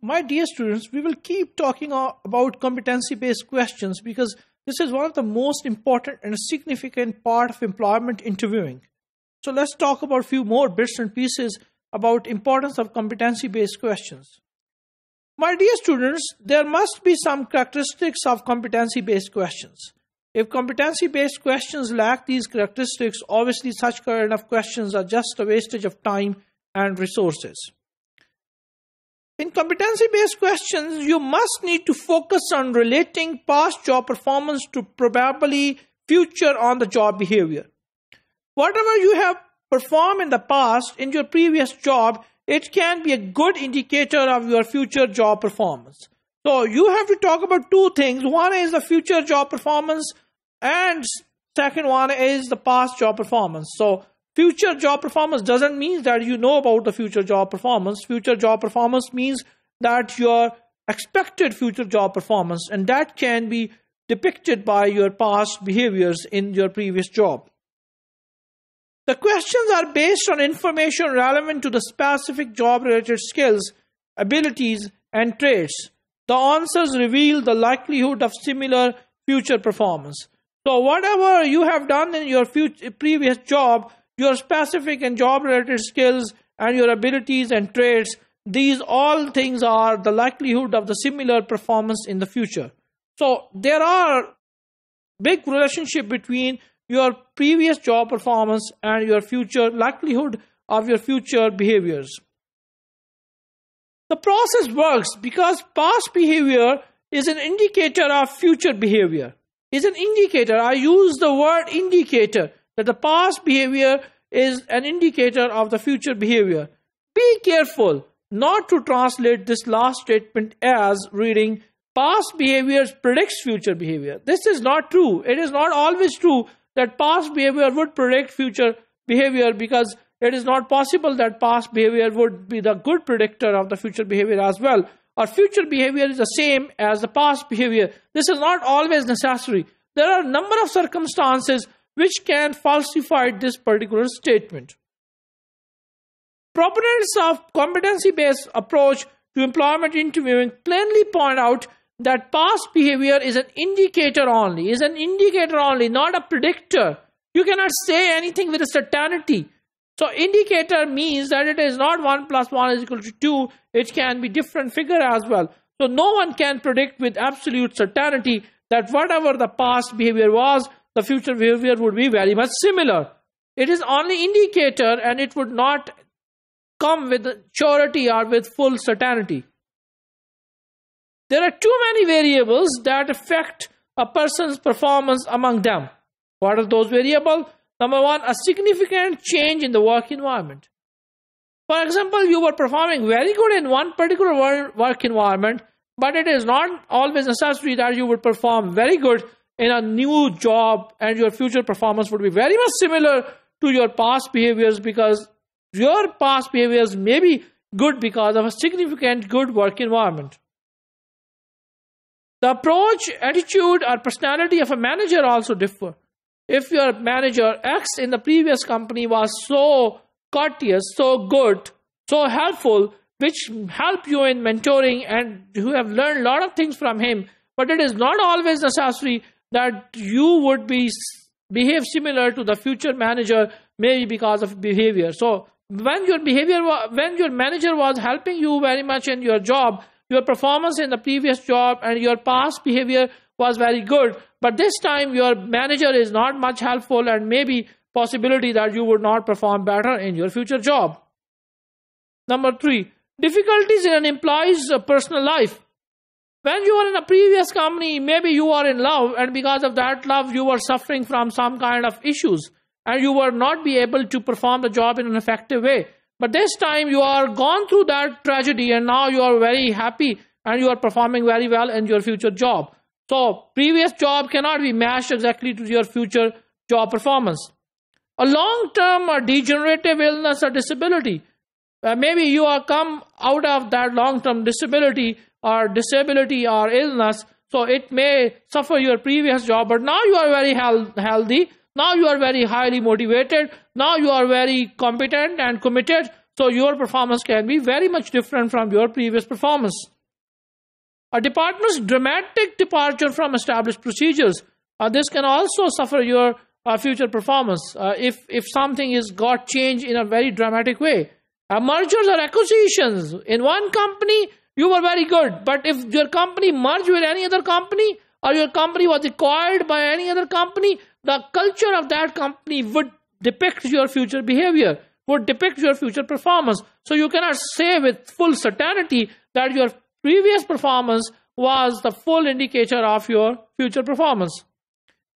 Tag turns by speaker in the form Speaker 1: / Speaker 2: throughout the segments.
Speaker 1: My dear students, we will keep talking about competency-based questions because this is one of the most important and significant part of employment interviewing. So let's talk about a few more bits and pieces about importance of competency-based questions. My dear students, there must be some characteristics of competency-based questions. If competency-based questions lack these characteristics, obviously such kind of questions are just a wastage of time and resources. In competency-based questions, you must need to focus on relating past job performance to probably future on-the-job behavior. Whatever you have performed in the past in your previous job, it can be a good indicator of your future job performance. So you have to talk about two things. One is the future job performance and second one is the past job performance. So future job performance doesn't mean that you know about the future job performance. Future job performance means that your expected future job performance, and that can be depicted by your past behaviors in your previous job. The questions are based on information relevant to the specific job-related skills, abilities, and traits. The answers reveal the likelihood of similar future performance. So whatever you have done in your previous job, your specific and job-related skills and your abilities and traits, these all things are the likelihood of the similar performance in the future. So there are big relationship between your previous job performance and your future likelihood of your future behaviors. The process works because past behavior is an indicator of future behavior. Is an indicator. I use the word indicator, that the past behavior is an indicator of the future behavior. Be careful not to translate this last statement as reading past behavior predicts future behavior. This is not true. It is not always true that past behavior would predict future behavior, because it is not possible that past behavior would be the good predictor of the future behavior as well. Or future behavior is the same as the past behavior. This is not always necessary. There are a number of circumstances which can falsify this particular statement. Proponents of competency-based approach to employment interviewing plainly point out that past behavior is an indicator only, not a predictor. You cannot say anything with a certainty. So indicator means that it is not 1 plus 1 is equal to 2. It can be different figure as well. So no one can predict with absolute certainty that whatever the past behavior was, the future behavior would be very much similar. It is only indicator and it would not come with surety or with full certainty. There are too many variables that affect a person's performance among them. What are those variables? Number one, a significant change in the work environment. For example, you were performing very good in one particular work environment, but it is not always necessary that you would perform very good in a new job and your future performance would be very much similar to your past behaviors, because your past behaviors may be good because of a significant good work environment. The approach, attitude, or personality of a manager also differ. If your manager X in the previous company was so courteous, so good, so helpful, which helped you in mentoring and you have learned a lot of things from him, but it is not always necessary that you would behave similar to the future manager, maybe because of behavior. So when your manager was helping you very much in your job, your performance in the previous job and your past behavior was very good, but this time your manager is not much helpful and maybe possibility that you would not perform better in your future job. Number 3, difficulties in an employee's personal life. When you were in a previous company, maybe you are in love, and because of that love you were suffering from some kind of issues and you were not be able to perform the job in an effective way. But this time you are gone through that tragedy and now you are very happy and you are performing very well in your future job. So previous job cannot be matched exactly to your future job performance. A long-term or degenerative illness or disability. Maybe you are come out of that long-term disability or illness, so it may suffer your previous job, but now you are very healthy. Now you are very highly motivated. Now you are very competent and committed. So your performance can be very much different from your previous performance. A department's dramatic departure from established procedures. This can also suffer your future performance if something is got changed in a very dramatic way. Mergers or acquisitions. In one company, you were very good, but if your company merged with any other company, or your company was acquired by any other company, the culture of that company would depict your future behavior, would depict your future performance. So you cannot say with full certainty that your previous performance was the full indicator of your future performance.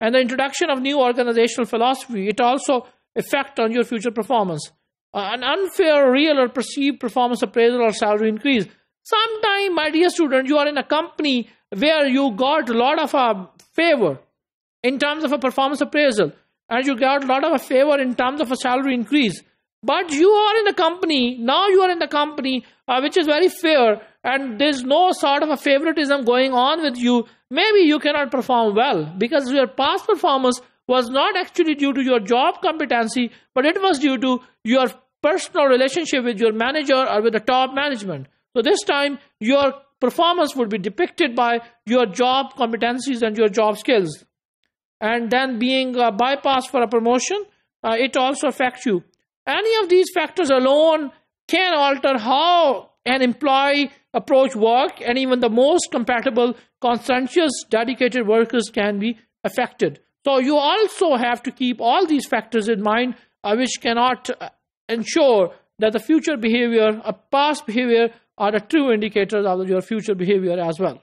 Speaker 1: And the introduction of new organizational philosophy, it also affects on your future performance. An unfair real or perceived performance appraisal or salary increase. Sometime, my dear student, you are in a company where you got a lot of a favor in terms of a performance appraisal, and you got a lot of a favor in terms of a salary increase. But you are in a company, now you are in the company which is very fair, and there's no sort of a favoritism going on with you. Maybe you cannot perform well because your past performance was not actually due to your job competency, but it was due to your personal relationship with your manager or with the top management. So this time, your performance would be depicted by your job competencies and your job skills. And then being bypassed for a promotion, it also affects you. Any of these factors alone can alter how an employee approach work, and even the most compatible, conscientious, dedicated workers can be affected. So you also have to keep all these factors in mind, which cannot ensure that the future behavior, past behavior, are the true indicators of your future behavior as well.